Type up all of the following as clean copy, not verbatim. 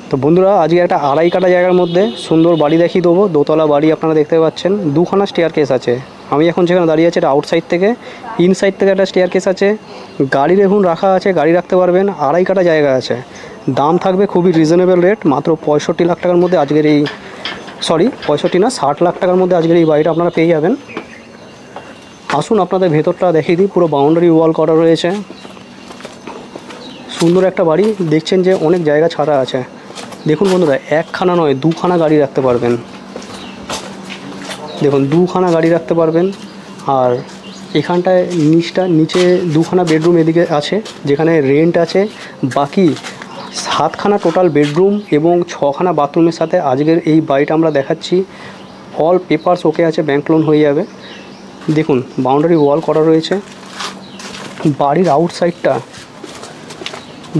তো বন্ধুরা আজকে একটা আড়াই কাটা জায়গার মধ্যে সুন্দর বাড়ি দেখিয়ে দেবো। দোতলা বাড়ি আপনারা দেখতে পাচ্ছেন, দুখানা স্টেয়ার কেস আছে। আমি এখন যেখানে দাঁড়িয়ে আছি এটা আউটসাইড থেকে, ইনসাইড থেকে একটা স্টেয়ার কেস আছে। গাড়ি দেখুন রাখা আছে, গাড়ি রাখতে পারবেন। আড়াই কাটা জায়গা আছে, দাম থাকবে খুবই রিজনেবল রেট, মাত্র 65 লাখ টাকার মধ্যে আজকের এই 65 না 60 লাখ টাকার মধ্যে আজকের এই বাড়িটা আপনারা পেয়ে যাবেন। আসুন আপনাদের ভেতরটা দেখিয়ে দিই। পুরো বাউন্ডারি ওয়াল করা রয়েছে, সুন্দর একটা বাড়ি। দেখছেন যে অনেক জায়গা ছাড়া আছে। দেখুন বন্ধুরা, একখানা নয় দুখানা গাড়ি রাখতে পারবেন। দেখুন দুখানা গাড়ি রাখতে পারবেন। আর এখানটায় নিচে দুখানা বেডরুম এদিকে আছে, যেখানে রেন্ট আছে। বাকি 7খানা টোটাল বেডরুম এবং 6খানা বাথরুমের সাথে আজকের এই বাড়িটা আমরা দেখাচ্ছি। অল পেপারস ওকে আছে, ব্যাংক লোন হয়ে যাবে। দেখুন বাউন্ডারি ওয়াল করা রয়েছে। বাড়ির আউটসাইডটা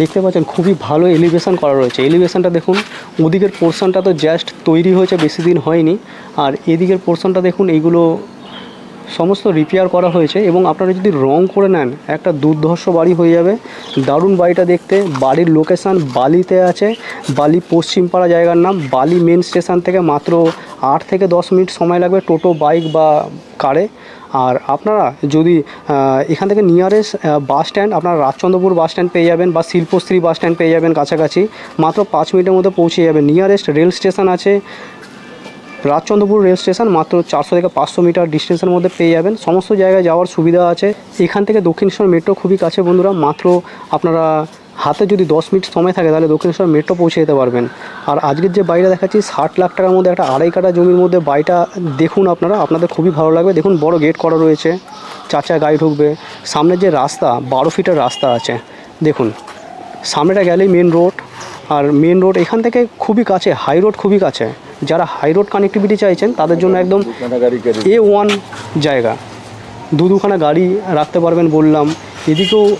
দেখতে পাচ্ছেন খুবই ভালো এলিভেশন করা রয়েছে। এলিভেশনটা দেখুন, ওদিকের পোর্শনটা তো জাস্ট তৈরি হয়েছে, বেশি দিন হয়নি। আর এদিকের পোর্শনটা দেখুন, এইগুলো সমস্ত রিপেয়ার করা হয়েছে। এবং আপনারা যদি রং করে নেন একটা দুর্ধর্ষ বাড়ি হয়ে যাবে। দারুণ বাড়িটা দেখতে। বাড়ির লোকেশান বালিতে আছে, বালি পশ্চিমপাড়া জায়গার নাম। বালি মেন স্টেশন থেকে মাত্র 8 থেকে 10 মিনিট সময় লাগবে টোটো, বাইক বা কারে। আর আপনারা যদি এখান থেকে নিয়ারেস্ট বাস স্ট্যান্ড, আপনারা রাজচন্দ্রপুর বাস স্ট্যান্ড পেয়ে যাবেন বা শিল্পশ্রী বাস স্ট্যান্ড পেয়ে যাবেন কাছাকাছি, মাত্র 5 মিনিটের মধ্যে পৌঁছে যাবেন। নিয়ারেস্ট রেল স্টেশন আছে রাজচন্দ্রপুর রেল স্টেশন, মাত্র 400 থেকে 500 মিটার ডিস্টেন্সের মধ্যে পেয়ে যাবেন। সমস্ত জায়গায় যাওয়ার সুবিধা আছে। এখান থেকে দক্ষিণেশ্বর মেট্রো খুবই কাছে বন্ধুরা। মাত্র আপনারা হাতে যদি 10 মিনিট সময় থাকে তাহলে দক্ষিণেশ্বর মেট্রো পৌঁছে যেতে পারবেন। আর আজকের যে বাড়িটা দেখাচ্ছি 60 লাখ টাকার মধ্যে একটা আড়াই কাটা জমির মধ্যে বাড়িটা দেখুন আপনাদের খুবই ভালো লাগবে। দেখুন বড় গেট করা রয়েছে, 4 গাড়ি ঢুকবে। সামনের যে রাস্তা 12 ফিটের রাস্তা আছে। দেখুন সামনেটা গেলেই মেন রোড। আর মেন রোড এখান থেকে খুবই কাছে, হাই রোড খুবই কাছে। যারা হাই রোড কানেক্টিভিটি চাইছেন তাদের জন্য একদম A1 জায়গা। দুখানা গাড়ি রাখতে পারবেন বললাম।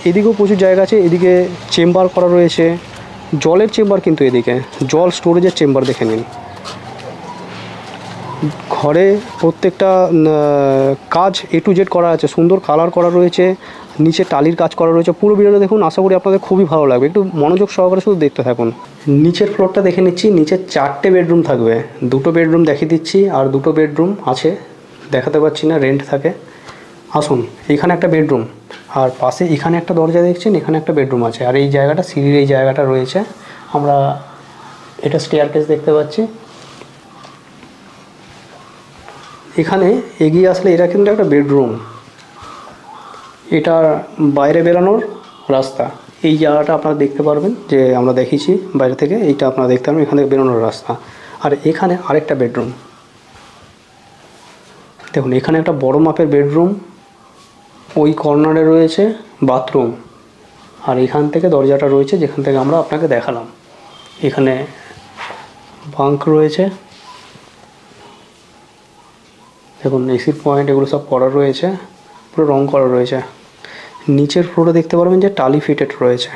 এদিকেও প্রচুর জায়গা আছে। এদিকে চেম্বার করা রয়েছে, জলের চেম্বার, কিন্তু এদিকে জল স্টোরেজের চেম্বার দেখে নিন। ঘরে প্রত্যেকটা কাজ A to Z করা আছে, সুন্দর কালার করা রয়েছে, নিচে টালির কাজ করা রয়েছে। পুরো ভিডিওটা দেখুন, আশা করি আপনাদের খুবই ভালো লাগবে। একটু মনোযোগ সহকারে শুধু দেখতে থাকুন। নিচের ফ্লোরটা দেখে নিচ্ছি। নিচে 4টে বেডরুম থাকবে, 2টো বেডরুম দেখিয়ে দিচ্ছি। আর 2টো বেডরুম আছে, দেখাতে পাচ্ছি না, রেন্ট থাকে। আসুন, এখানে একটা বেডরুম, আর পাশে এখানে একটা দরজা দেখছেন, এখানে একটা বেডরুম আছে। আর এই জায়গাটা সিঁড়ির এই জায়গাটা রয়েছে। আমরা এটা স্টেয়ারকেস দেখতে পাচ্ছি। এখানে এগিয়ে আসলে এটা কিন্তু একটা বেডরুম, এটা বাইরে বেরানোর রাস্তা। এই জায়গাটা আপনারা দেখতে পারবেন, যে আমরা দেখিয়েছি বাইরে থেকে, এইটা আপনারা দেখতে পারবেন, এখান থেকে বেরোনোর রাস্তা। আর এখানে আরেকটা বেডরুম দেখুন, এখানে একটা বড় মাপের বেডরুম, ওই কর্নারে রয়েছে বাথরুম। আর এখান থেকে দরজাটা রয়েছে যেখান থেকে আমরা আপনাকে দেখালাম। এখানে বাঙ্ক রয়েছে, দেখুন এসির পয়েন্ট, এগুলো সব করা রয়েছে, পুরো রং করা রয়েছে। নিচের ফ্লোরে দেখতে পারবেন যে টালি ফিটেড রয়েছে।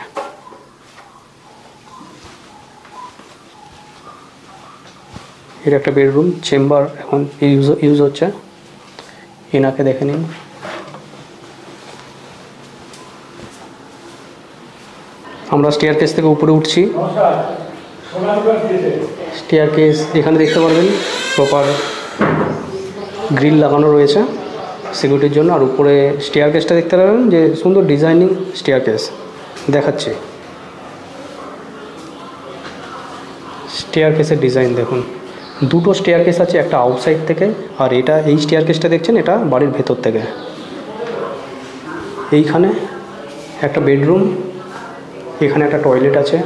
এটা একটা বেডরুম, চেম্বার এখন ইউজ হচ্ছে। এনাকে দেখে নিন। আমরা স্টেয়ারকেস থেকে উপরে উঠছি। স্টেয়ারকেস এখানে দেখতে পারবেন প্রপার গ্রিল লাগানো রয়েছে সিকিউরিটির জন্য। আর উপরে স্টেয়ারকেসটা দেখতে পাবেন যে সুন্দর ডিজাইনিং স্টেয়ারকেস দেখাচ্ছে। স্টেয়ারকেসের ডিজাইন দেখুন, 2টো স্টেয়ারকেস আছে, একটা আউটসাইড থেকে। আর এই স্টেয়ারকেসটা দেখছেন, এটা বাড়ির ভেতর থেকে। এইখানে একটা বেডরুম, এখানে একটা টয়লেট আছে।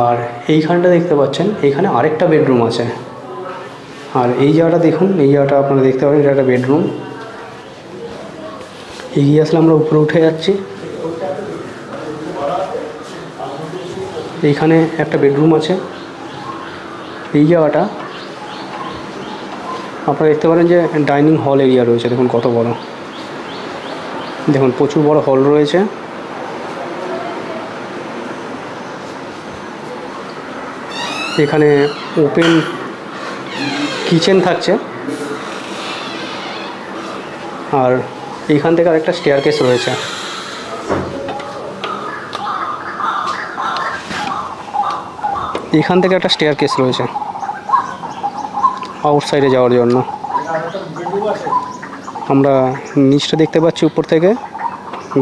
আর এইখানটা দেখতে পাচ্ছেন, এইখানে আরেকটা বেডরুম আছে। আর এই জায়গাটা দেখুন, এই জায়গাটা আপনারা দেখতে পাবেন, এটা একটা বেডরুম। এগিয়ে আসলে আমরা উপরে উঠে যাচ্ছি। এইখানে একটা বেডরুম আছে। এই জায়গাটা আপনারা দেখতে পারেন যে ডাইনিং হল এরিয়া রয়েছে। দেখুন কত বড়, দেখুন প্রচুর বড় হল রয়েছে। এখানে ওপেন কিচেন থাকছে। আর এইখান থেকে আরেকটা স্টেয়ারকেস রয়েছে। এখান থেকে একটা স্টেয়ার কেস রয়েছে আউটসাইডে যাওয়ার জন্য। আমরা নিচটা দেখতে পাচ্ছি উপর থেকে,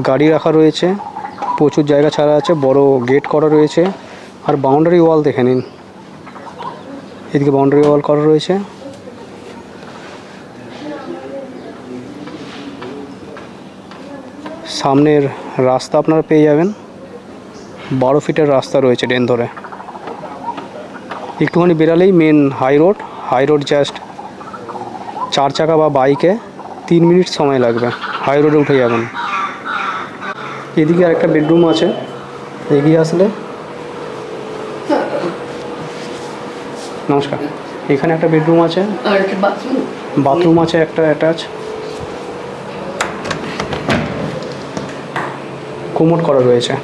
গাড়ি রাখা রয়েছে, প্রচুর জায়গা ছাড়া আছে, বড় গেট করা রয়েছে। আর বাউন্ডারি ওয়াল দেখে নিন, এদিকে বাউন্ডারি ওয়াল করা রয়েছে। সামনের রাস্তা আপনারা পেয়ে যাবেন, 12 ফিটের রাস্তা রয়েছে ড্রেন ধরে। একটুখানি বেরালেই মেন হাই রোড জাস্ট 4 চাকা বা বাইকে 3 মিনিট সময় লাগবে, হাই রোডে উঠে যাবেন। এদিকে আরেকটা বেডরুম আছে, এগিয়ে আসলে, নমস্কার, এখানে একটা বেডরুম আছে, বাথরুম আছে একটা অ্যাটাচ, কোমোড করা রয়েছে।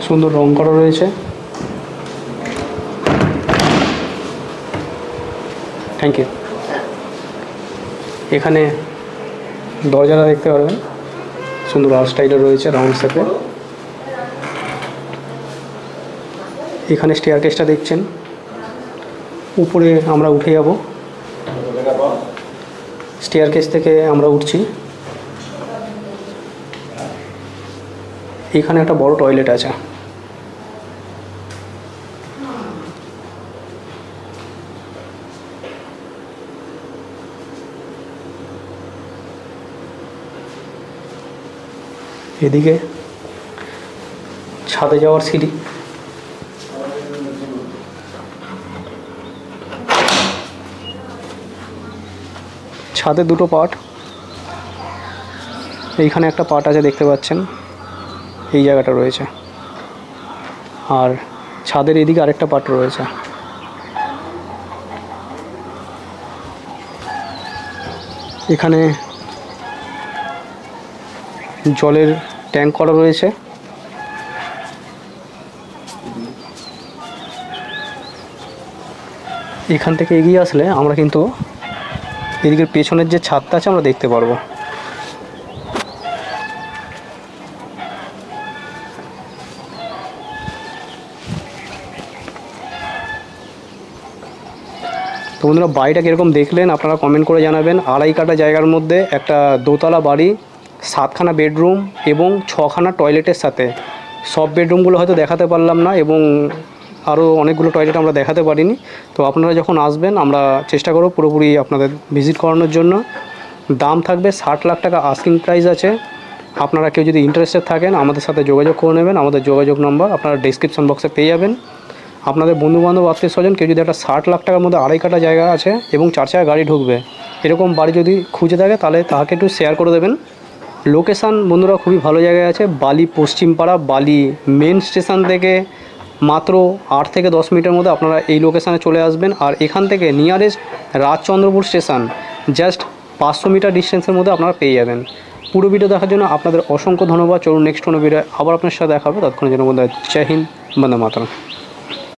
সুন্দর রং করা রয়েছে। Thank you. এখানে দরজাটা দেখতে পারবেন, সুন্দর আর্ট স্টাইলের রয়েছে রাউন্ড শেপে। এখানে স্টেয়ার কেসটা দেখছেন, উপরে আমরা উঠে যাব। স্টেয়ার কেস থেকে আমরা উঠছি। এখানে একটা বড় টয়লেট আছে। এদিকে ছাদে যাওয়ার সিঁড়ি। ছাদে দুটো পার্ট, এইখানে একটা পার্ট আছে দেখতে পাচ্ছেন, এই জায়গাটা রয়েছে। আর ছাদের এদিকে আরেকটা পার্ট রয়েছে। এখানে জলের ট্যাঙ্ক করা রয়েছে। এখান থেকে এগিয়ে আসলে আমরা কিন্তু এদিকের পেছনের যে ছাদটা আছে আমরা দেখতে পারবো। তো বন্ধুরা, বাড়িটা কীরকম দেখলেন আপনারা কমেন্ট করে জানাবেন। 2.5 কাঠা জায়গার মধ্যে একটা দোতলা বাড়ি, 7খানা বেডরুম এবং 6খানা টয়লেটের সাথে। সব বেডরুমগুলো হয়তো দেখাতে পারলাম না এবং আরও অনেকগুলো টয়লেট আমরা দেখাতে পারিনি। তো আপনারা যখন আসবেন আমরা চেষ্টা করব পুরোপুরি আপনাদের ভিজিট করানোর জন্য। দাম থাকবে 60 লাখ টাকা আস্কিং প্রাইস আছে। আপনারা কেউ যদি ইন্টারেস্টেড থাকেন আমাদের সাথে যোগাযোগ করে নেবেন। আমাদের যোগাযোগ নম্বর আপনারা ডেসক্রিপশন বক্সে পেয়ে যাবেন। আপনাদের বন্ধুবান্ধব আত্মীয় স্বজন কেউ যদি একটা 60 লাখ টাকার মধ্যে 2.5 কাঠা জায়গা আছে এবং 4 চাকা গাড়ি ঢুকবে এরকম বাড়ি যদি খুঁজে থাকে তাহলে তাকে একটু শেয়ার করে দেবেন। লোকেশান বন্ধুরা খুবই ভালো জায়গায় আছে, বালি পশ্চিমপাড়া। বালি মেন স্টেশন থেকে মাত্র 8 থেকে 10 মিনিটের মধ্যে আপনারা এই লোকেশানে চলে আসবেন। আর এখান থেকে nearest Rajchandrapur station just 500 metre ডিস্টেন্সের মধ্যে আপনারা পেয়ে যাবেন। পুরো ভিডিও দেখার জন্য আপনাদের অসংখ্য ধন্যবাদ। চলুন নেক্সট কোনো ভিডিও আবার আপনার সাথে দেখা হবে। ততক্ষণের জন্য বন্ধুরা জয় হিন্দ, বন্দে মাতরম।